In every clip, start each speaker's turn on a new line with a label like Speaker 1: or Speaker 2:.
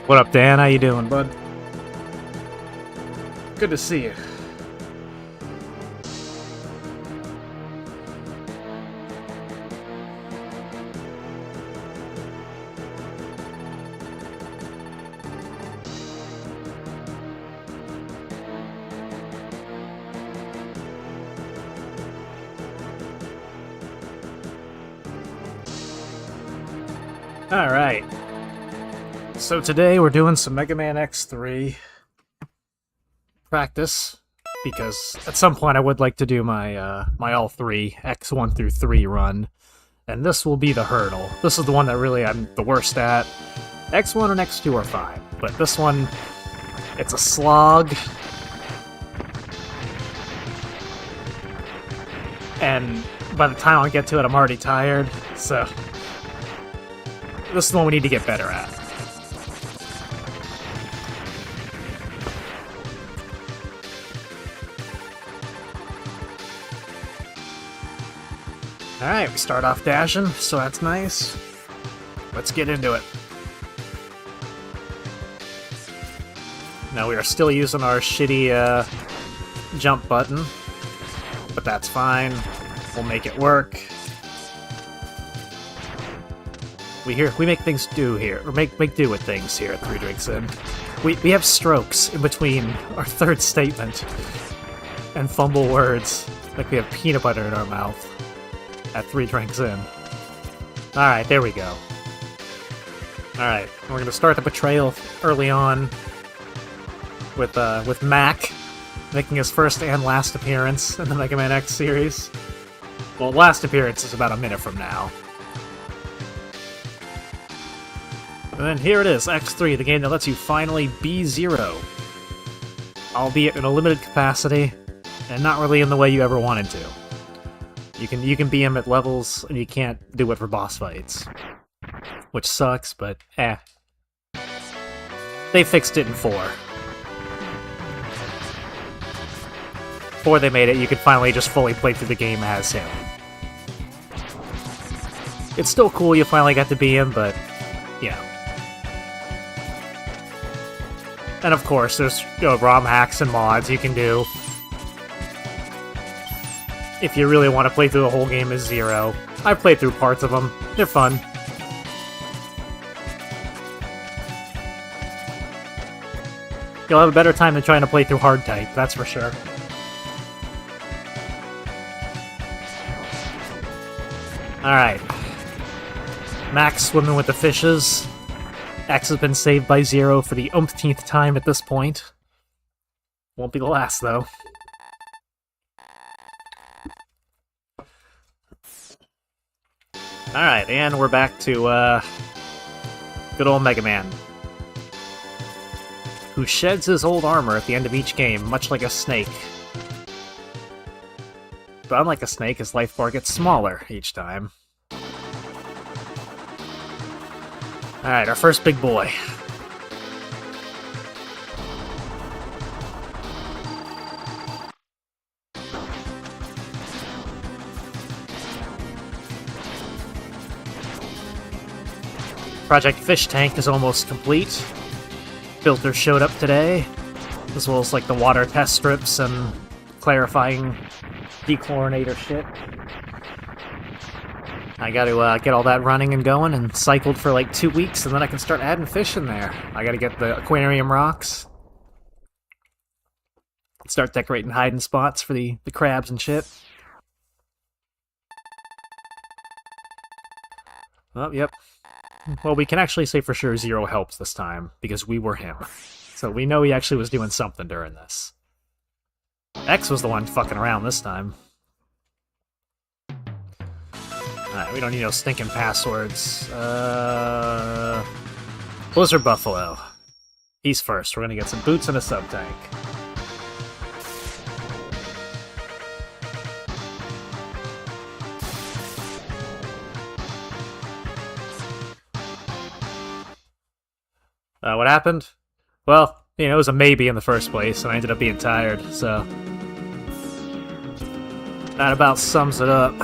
Speaker 1: What up, Dan? How you doing, bud? Good to see you. Alright. So today we're doing some Mega Man X3 practice, because at some point I would like to do my my all three, X1 through 3 run, and this will be the hurdle. This is the one that really I'm the worst at. X1 and X2 are fine, but this one, it's a slog, and by the time I get to it I'm already tired, so this is the one we need to get better at. Alright, we start off dashing, so that's nice. Let's get into it. Now we are still using our shitty jump button, but that's fine. We'll make it work. We make things do here, or make do with things here at 3 Drinks In. We have strokes in between our third statement and fumble words, like we have peanut butter in our mouth at 3 Drinks In. Alright, there we go. Alright, we're gonna start the betrayal early on with Mac making his first and last appearance in the Mega Man X series. Well, last appearance is about a minute from now. And then here it is, X3, the game that lets you finally be Zero. Albeit in a limited capacity, and not really in the way you ever wanted to. You can be him at levels, and you can't do it for boss fights. Which sucks, but eh. They fixed it in 4. 4 they made it, you could finally just fully play through the game as him. It's still cool you finally got to be him, but yeah. And of course, there's ROM hacks and mods you can do if you really want to play through the whole game as Zero. I've played through parts of them. They're fun. You'll have a better time than trying to play through hard type, that's for sure. Alright. Max swimming with the fishes. X has been saved by Zero for the umpteenth time at this point. Won't be the last, though. Alright, and we're back to, good old Mega Man, who sheds his old armor at the end of each game, much like a snake. But unlike a snake, his life bar gets smaller each time. Alright, our first big boy. Project Fish Tank is almost complete. Filter showed up today, as well as like the water test strips and clarifying dechlorinator shit. I gotta get all that running and going and cycled for like 2 weeks, and then I can start adding fish in there. I gotta get the aquarium rocks. Start decorating hiding spots for the crabs and shit. Oh, yep. Well, we can actually say for sure Zero helps this time, because we were him. So we know he actually was doing something during this. X was the one fucking around this time. Alright, we don't need no stinking passwords. Blizzard Buffalo. He's first. We're gonna get some boots and a sub-tank. What happened? Well, you know, it was a maybe in the first place, and I ended up being tired, so... That about sums it up.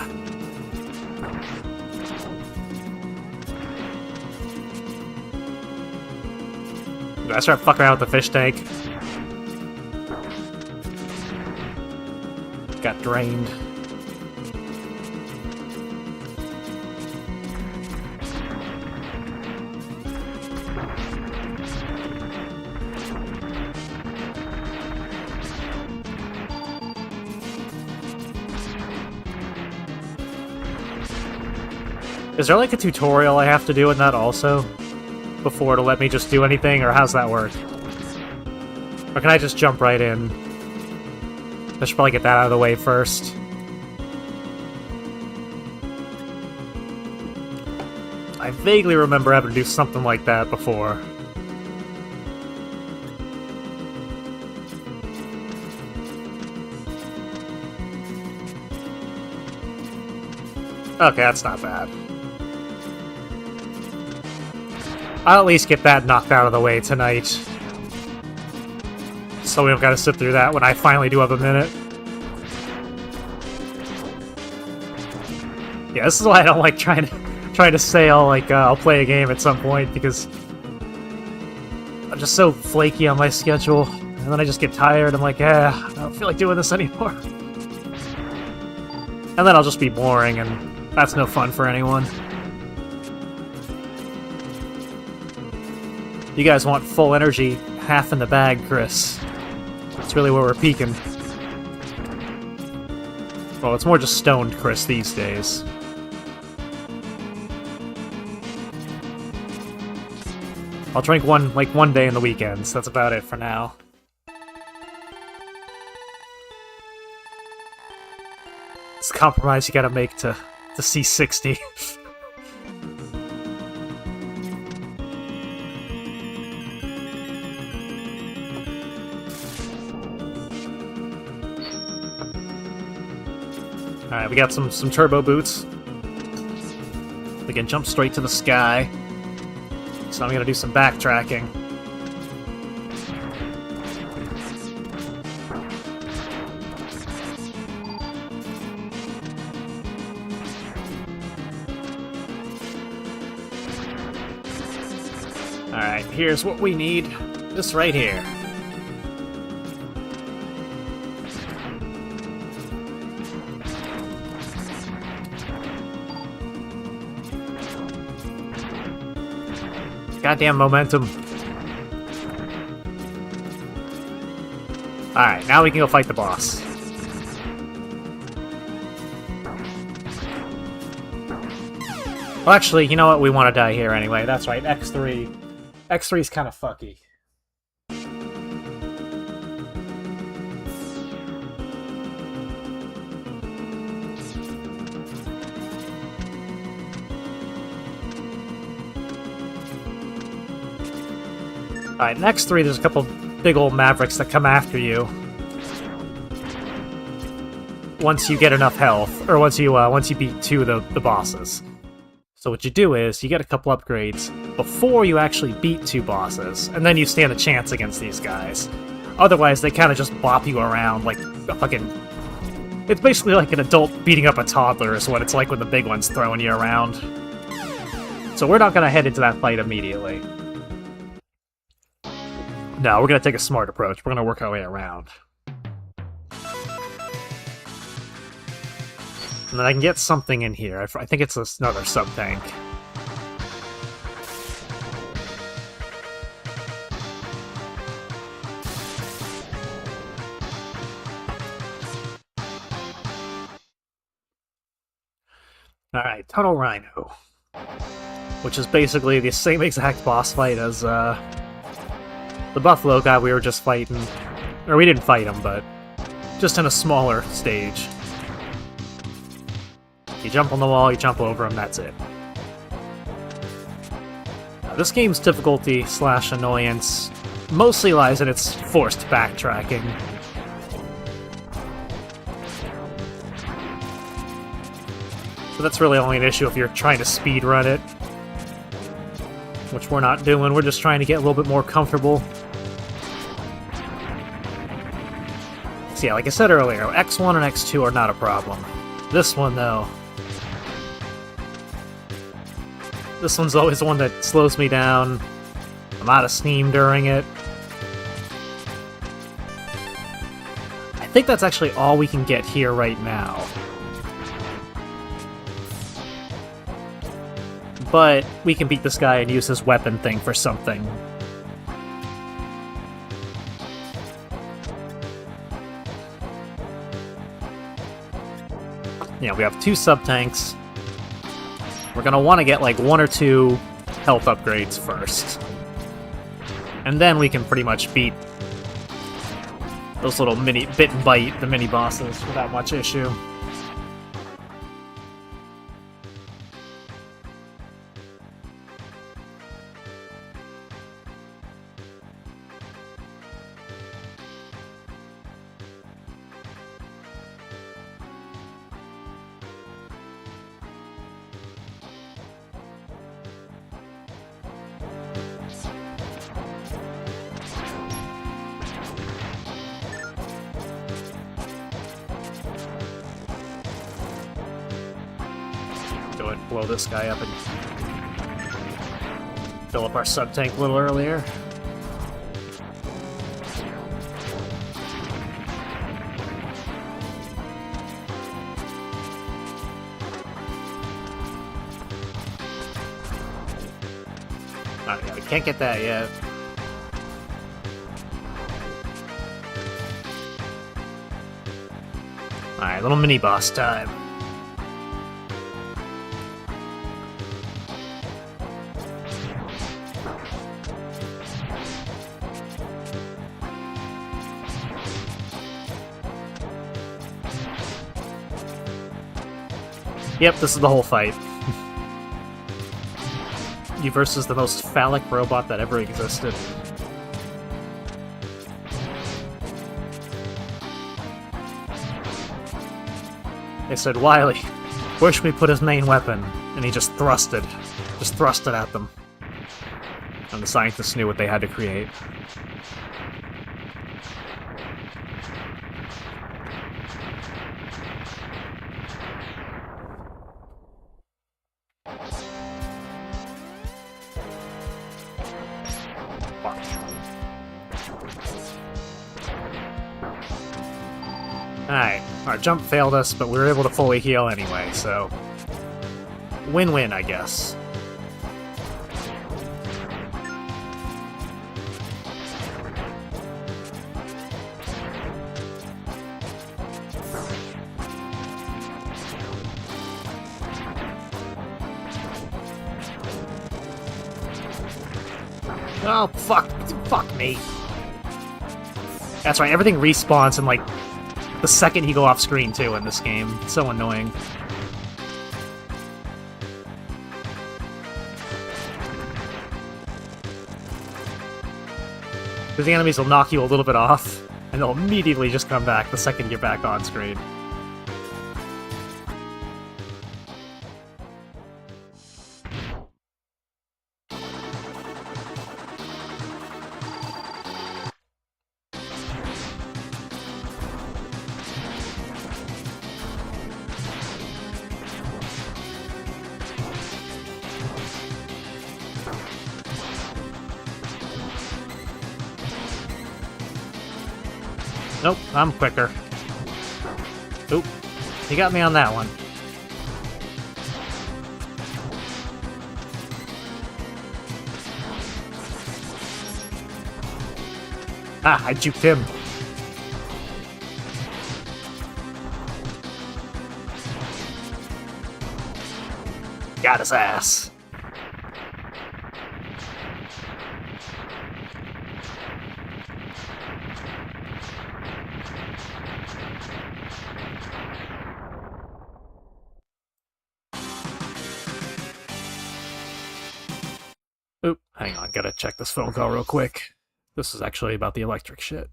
Speaker 1: Did I start fucking around with the fish tank? Got drained. Is there like a tutorial I have to do in that also? Before to let me just do anything, or how's that work? Or can I just jump right in? I should probably get that out of the way first. I vaguely remember having to do something like that before. Okay, that's not bad. I'll at least get that knocked out of the way tonight. So we don't gotta sit through that when I finally do have a minute. Yeah, this is why I don't like trying to say I'll play a game at some point, because I'm just so flaky on my schedule. And then I just get tired. I'm like, yeah, I don't feel like doing this anymore. And then I'll just be boring, and that's no fun for anyone. You guys want full energy, half in the bag, Chris. That's really where we're peaking. Well, it's more just stoned Chris these days. I'll drink one day in the weekends. That's about it for now. It's a compromise you gotta make to see 60. Alright, we got some turbo boots. We can jump straight to the sky. So I'm gonna do some backtracking. Alright, here's what we need. This right here. Goddamn momentum. Alright, now we can go fight the boss. Well, actually, you know what? We want to die here anyway. That's right, X3. X3's kind of fucky. Alright, in X3 there's a couple big old mavericks that come after you. Once you get enough health, or once you beat two of the bosses. So what you do is, you get a couple upgrades before you actually beat two bosses, and then you stand a chance against these guys. Otherwise, they kind of just bop you around like a fucking... It's basically like an adult beating up a toddler is what it's like when the big one's throwing you around. So we're not going to head into that fight immediately. No, we're going to take a smart approach. We're going to work our way around. And then I can get something in here. I think it's another sub-tank. Alright, Tunnel Rhino. Which is basically the same exact boss fight as the Buffalo guy we were just fighting. Or we didn't fight him, but just in a smaller stage. You jump on the wall, you jump over him, that's it. This game's difficulty / annoyance mostly lies in its forced backtracking. So that's really only an issue if you're trying to speedrun it. Which we're not doing, we're just trying to get a little bit more comfortable. So yeah, like I said earlier, X1 and X2 are not a problem. This one, though... This one's always the one that slows me down. I'm out of steam during it. I think that's actually all we can get here right now. But we can beat this guy and use his weapon thing for something. Yeah, we have 2 sub-tanks. We're gonna want to get like 1 or 2 health upgrades first. And then we can pretty much beat those little mini bit and bite, the mini bosses, without much issue. Go ahead and blow this guy up and fill up our sub-tank a little earlier. Alright, yeah, we can't get that yet. Alright, little mini-boss time. Yep, this is the whole fight. You versus the most phallic robot that ever existed. They said, Wily, where should we put his main weapon? And he just thrust it at them. And the scientists knew what they had to create. Alright, our jump failed us, but we were able to fully heal anyway, so... win-win, I guess. Oh, fuck me. That's right, everything respawns in, like, the second you go off screen, too, in this game. It's so annoying. Because the enemies will knock you a little bit off, and they'll immediately just come back the second you're back on screen. Nope, I'm quicker. Oop, he got me on that one. Ah, I juked him. Got his ass. Oop, hang on, gotta check this phone call real quick. This is actually about the electric shit.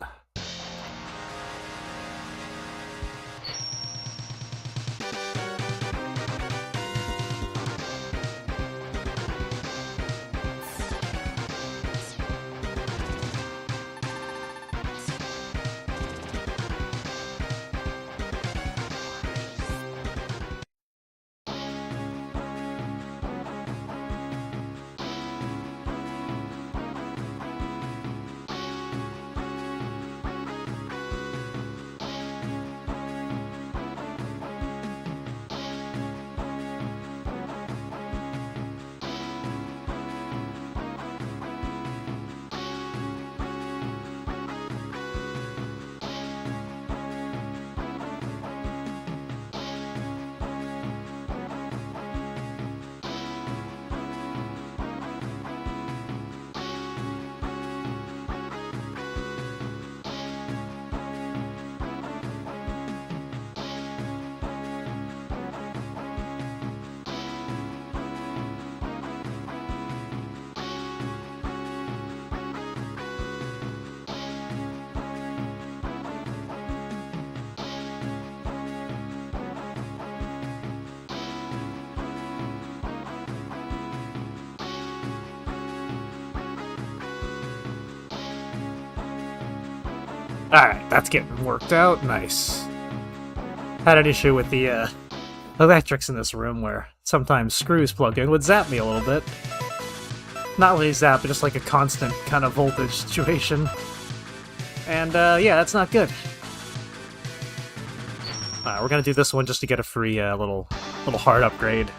Speaker 1: Alright, that's getting worked out. Nice. Had an issue with the electrics in this room where sometimes screws plugged in would zap me a little bit. Not really zap, but just like a constant kind of voltage situation. And yeah, that's not good. We're gonna do this one just to get a free little heart upgrade.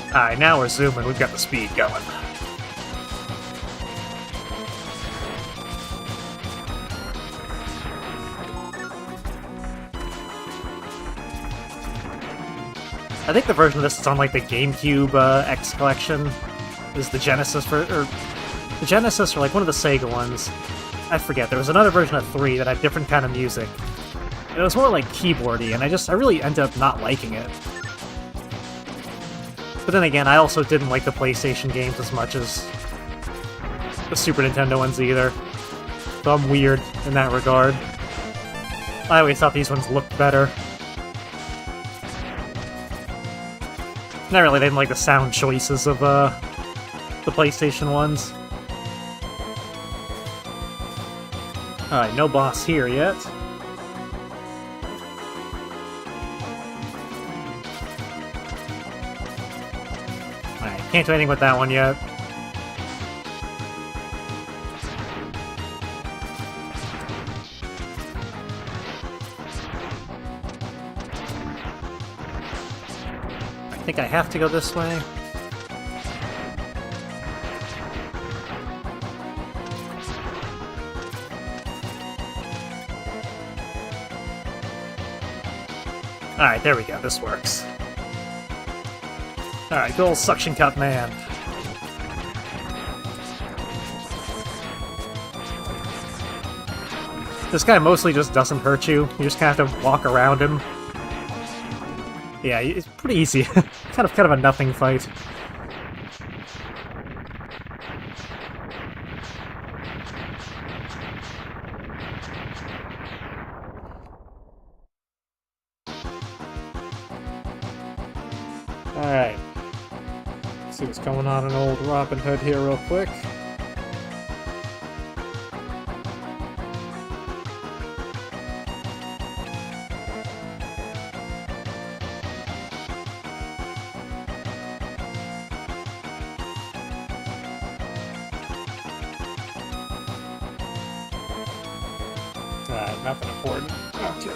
Speaker 1: Alright, now we're zooming. We've got the speed going. I think the version of this is on like the GameCube X collection. Is the Genesis or the Genesis or like one of the Sega ones. I forget. There was another version of 3 that had different kind of music. And it was more like keyboardy, and I really ended up not liking it. But then again, I also didn't like the PlayStation games as much as the Super Nintendo ones either. So I'm weird in that regard. I always thought these ones looked better. And I really didn't like the sound choices of the PlayStation ones. Alright, no boss here yet. Alright, can't do anything with that one yet. I think I have to go this way. Alright, there we go, this works. Alright, good old suction cup man. This guy mostly just doesn't hurt you. You just kind of have to walk around him. Yeah, it's pretty easy. kind of a nothing fight. Alright. See what's going on in old Robin Hood here real quick. Nothing important. Okay.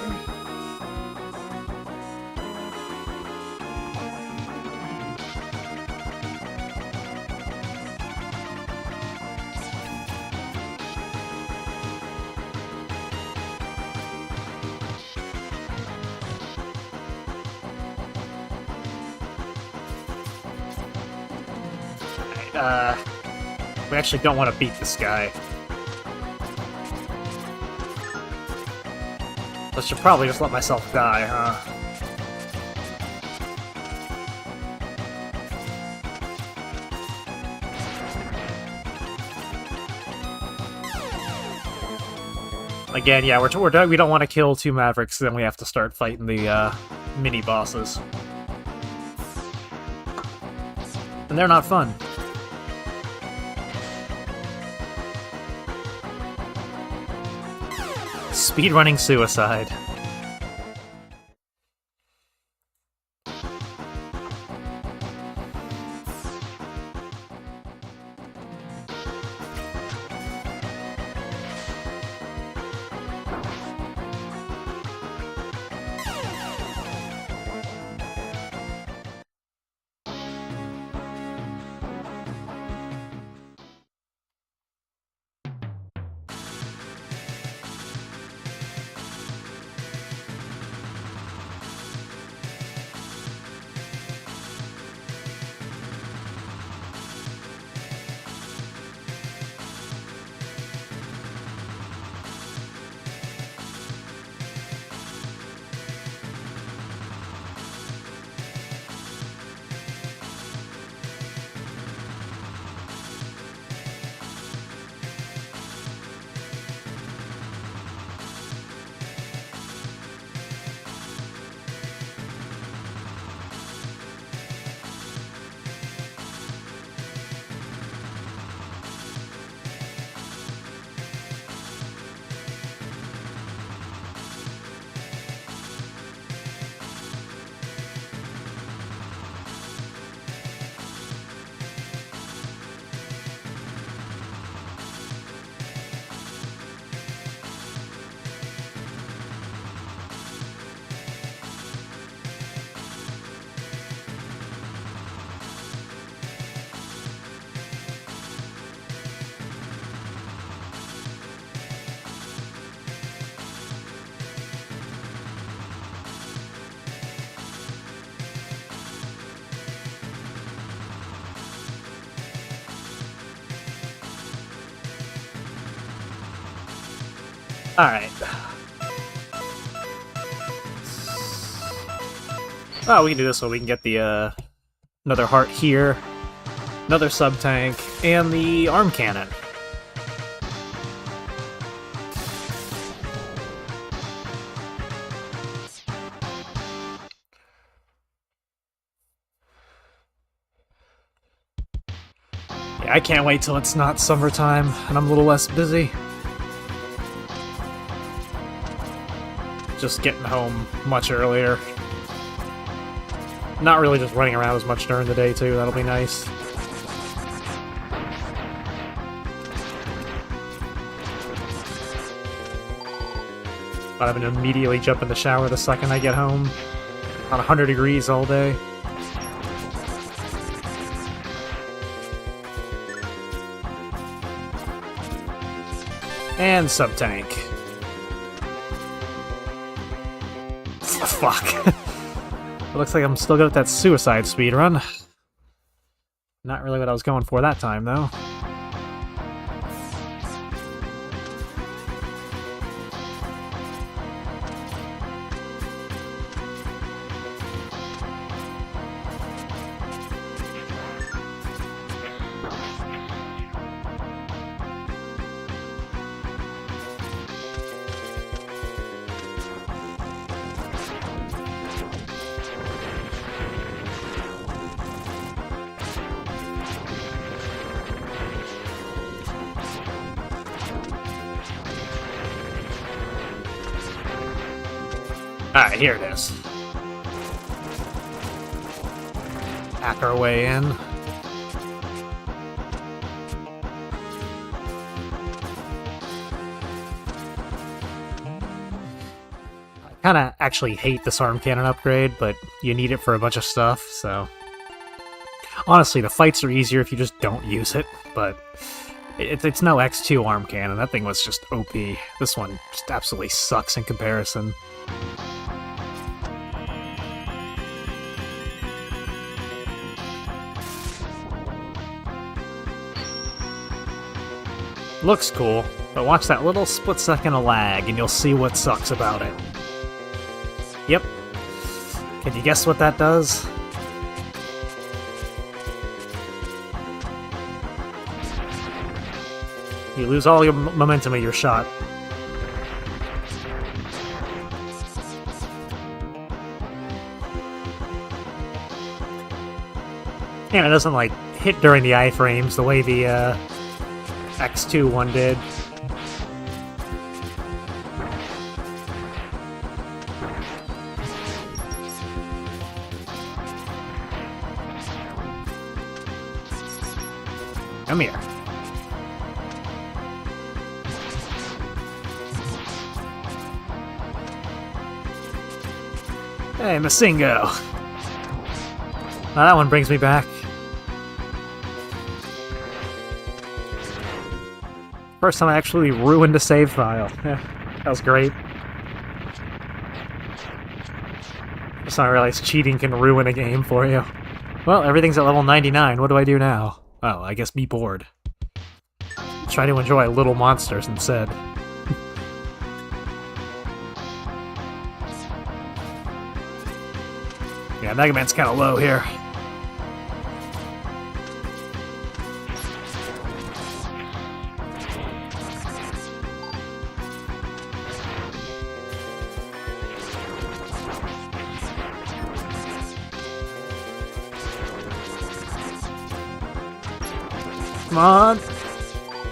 Speaker 1: We actually don't want to beat this guy. I should probably just let myself die, huh? Again, yeah, we don't want to kill 2 Mavericks, then we have to start fighting the mini-bosses. And they're not fun. Speedrunning suicide. Alright. Oh, we can do this one. We can get the, another heart here, another sub-tank, and the arm cannon. Yeah, I can't wait till it's not summertime and I'm a little less busy. Just getting home much earlier. Not really just running around as much during the day, too. That'll be nice. Not having to immediately jump in the shower the second I get home. On 100 degrees all day. And sub-tank. Fuck. It looks like I'm still good at that suicide speedrun. Not really what I was going for that time, though. Alright, here it is. Hack our way in. I kinda actually hate this arm cannon upgrade, but you need it for a bunch of stuff, so... Honestly, the fights are easier if you just don't use it, but... It's no X2 arm cannon, that thing was just OP. This one just absolutely sucks in comparison. Looks cool, but watch that little split second of lag and you'll see what sucks about it. Yep. Can you guess what that does? You lose all your momentum of your shot. And it doesn't, like, hit during the iframes the way the, X2 one did. Come here. Hey, Masingo! Now that one brings me back. First time I actually ruined a save file. Yeah, that was great. Just now I realized cheating can ruin a game for you. Well, everything's at level 99. What do I do now? Oh, I guess be bored. Try to enjoy Little Monsters instead. Yeah, Mega Man's kind of low here. Come on!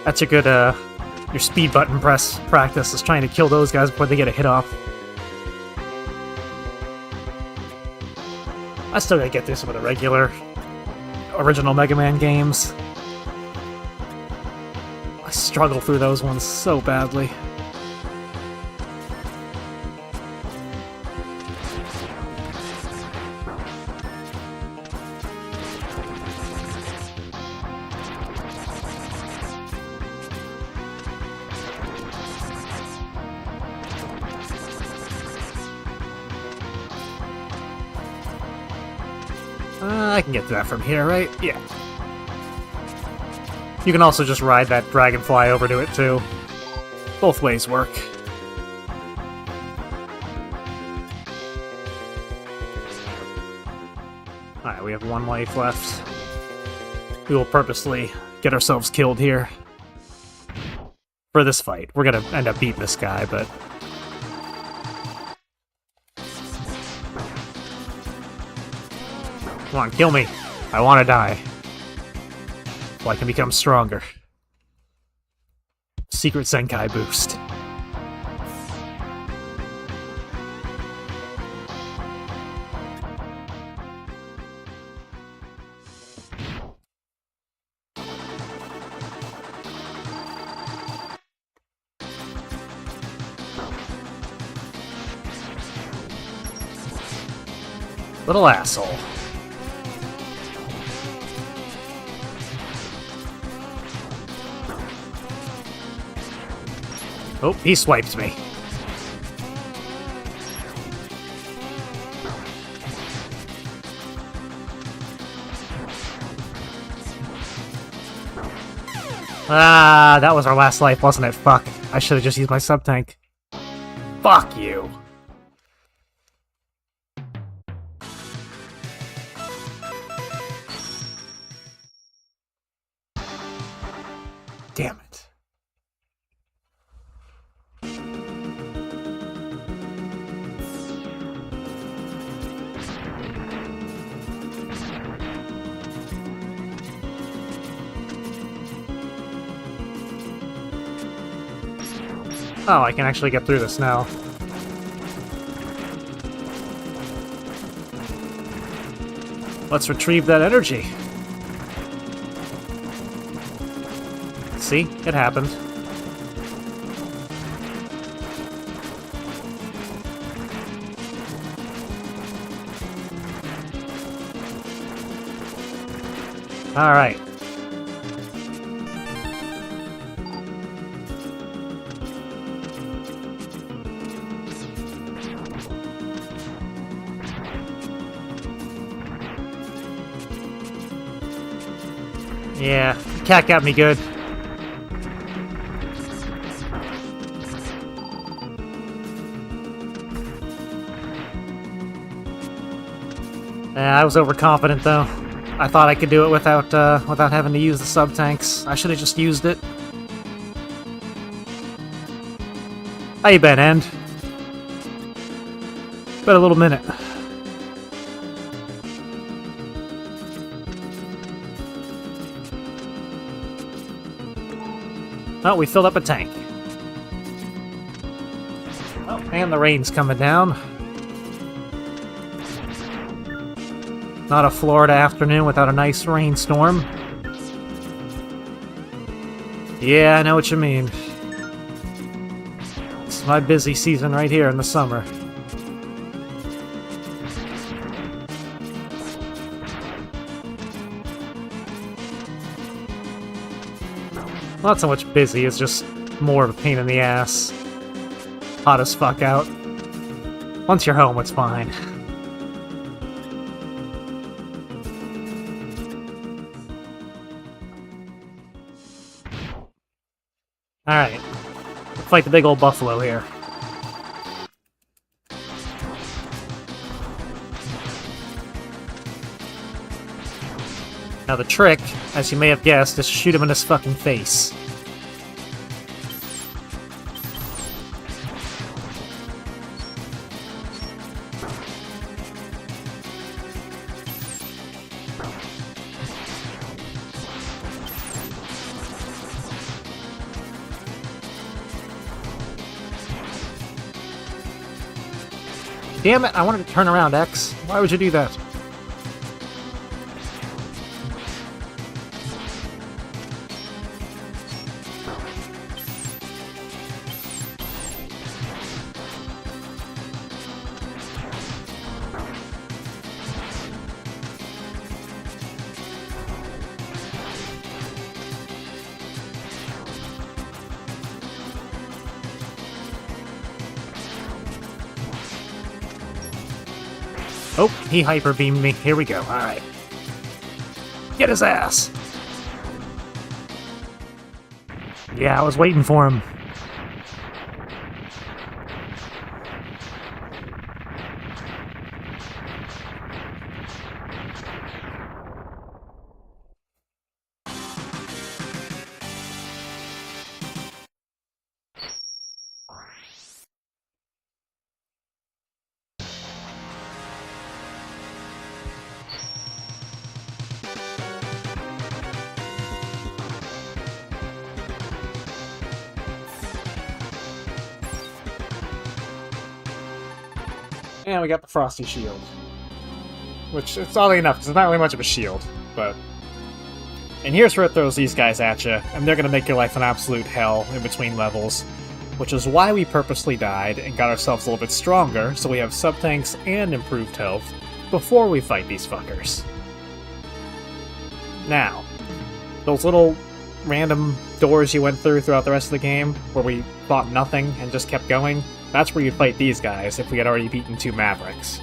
Speaker 1: That's a good, your speed button press practice is trying to kill those guys before they get a hit off. I still gotta get through some of the regular, original Mega Man games. I struggle through those ones so badly. I can get to that from here, right? Yeah. You can also just ride that dragonfly over to it, too. Both ways work. Alright, we have 1 life left. We will purposely get ourselves killed here. For this fight. We're gonna end up beating this guy, but... Come on, kill me. I want to die. So I can become stronger. Secret Zenkai boost. Little asshole. Oh, he swiped me. Ah, that was our last life, wasn't it? Fuck. I should have just used my sub-tank. Fuck you. Damn it. Oh, I can actually get through this now. Let's retrieve that energy. See? It happened. Alright. Yeah, cat got me good. I was overconfident though. I thought I could do it without having to use the sub-tanks. I should have just used it. How you been, End? Been a little minute. Oh, we filled up a tank. Oh, and the rain's coming down. Not a Florida afternoon without a nice rainstorm. Yeah, I know what you mean. This is my busy season right here in the summer. Not so much busy, it's just more of a pain in the ass. Hot as fuck out. Once you're home, it's fine. Alright. Let's fight the big old buffalo here. Now the trick, as you may have guessed, is to shoot him in his fucking face. Damn it, I wanted to turn around, X. Why would you do that? Oh, he hyper beamed me. Here we go. Alright. Get his ass! Yeah, I was waiting for him. And we got the Frosty Shield. Which, it's oddly enough, because it's not really much of a shield, but... And here's where it throws these guys at you, and they're gonna make your life an absolute hell in between levels. Which is why we purposely died and got ourselves a little bit stronger, so we have sub-tanks and improved health before we fight these fuckers. Now, those little random doors you went through throughout the rest of the game, where we fought nothing and just kept going, that's where you'd fight these guys if we had already beaten 2 Mavericks.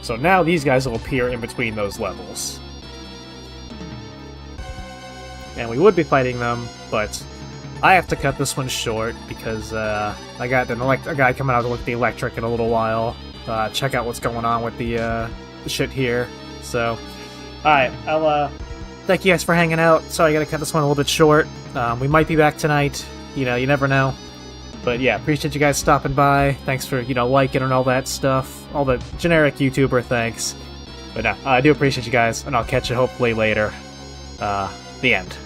Speaker 1: So now these guys will appear in between those levels. And we would be fighting them, but I have to cut this one short because I got a guy coming out to look at the electric in a little while. Check out what's going on with the shit here. So, alright, I'll thank you guys for hanging out. Sorry I gotta cut this one a little bit short. We might be back tonight. You know, you never know. But yeah, appreciate you guys stopping by. Thanks for, liking and all that stuff. All the generic YouTuber thanks. But no, I do appreciate you guys, and I'll catch you hopefully later. The end.